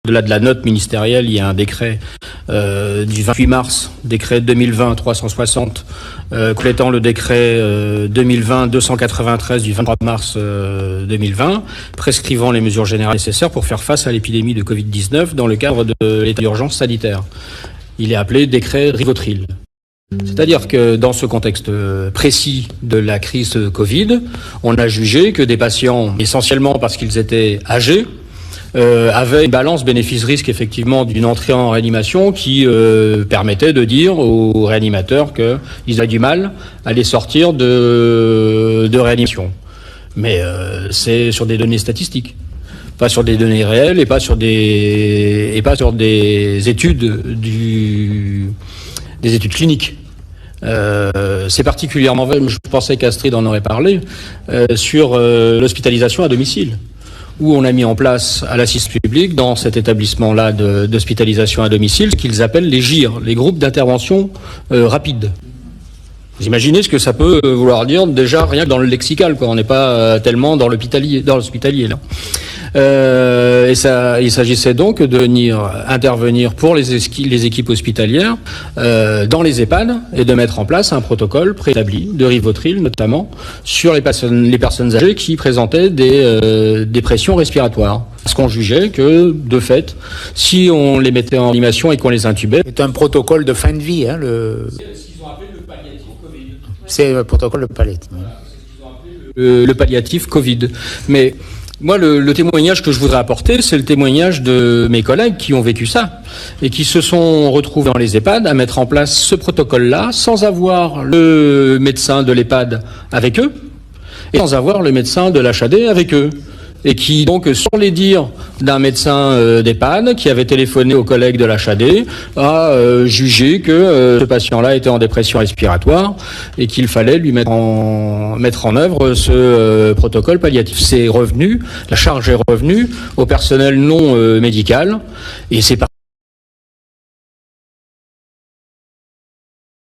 Au-delà de la note ministérielle, il y a un décret du 28 mars, décret 2020-360, complétant le décret 2020-293 du 23 mars 2020, prescrivant les mesures générales nécessaires pour faire face à l'épidémie de Covid-19 dans le cadre de l'état d'urgence sanitaire. Il est appelé décret Rivotril. C'est-à-dire que dans ce contexte précis de la crise Covid, on a jugé que des patients, essentiellement parce qu'ils étaient âgés, avait une balance bénéfice-risque effectivement d'une entrée en réanimation qui permettait de dire aux réanimateurs qu'ils avaient du mal à les sortir de réanimation. Mais c'est sur des données statistiques, pas sur des données réelles et pas sur des études des études cliniques. C'est particulièrement vrai, je pensais qu'Astrid en aurait parlé, sur l'hospitalisation à domicile, où on a mis en place à l'assistance publique, dans cet établissement-là d'hospitalisation à domicile, ce qu'ils appellent les GIR, les groupes d'intervention rapide. Vous imaginez ce que ça peut vouloir dire déjà rien que dans le lexical, quoi. On n'est pas tellement dans l'hospitalier là. Il s'agissait donc de venir intervenir pour les équipes hospitalières dans les EHPAD et de mettre en place un protocole préétabli de Rivotril notamment sur les personnes âgées qui présentaient des pressions respiratoires. Parce qu'on jugeait que, de fait, si on les mettait en réanimation et qu'on les intubait... C'est un protocole de fin de vie, hein, C'est ce qu'ils ont appelé le palliatif Covid. C'est le protocole de palliatif. Voilà, c'est ce qu'ils ont appelé le palliatif Covid. Mais... moi, le témoignage que je voudrais apporter, c'est le témoignage de mes collègues qui ont vécu ça et qui se sont retrouvés dans les EHPAD à mettre en place ce protocole-là sans avoir le médecin de l'EHPAD avec eux et sans avoir le médecin de l'HAD avec eux. Et qui, donc, sur les dires d'un médecin d'EHPAD qui avait téléphoné aux collègues de l'HAD, a jugé que ce patient-là était en dépression respiratoire et qu'il fallait lui mettre en œuvre ce protocole palliatif. C'est revenu, la charge est revenue au personnel non médical, et c'est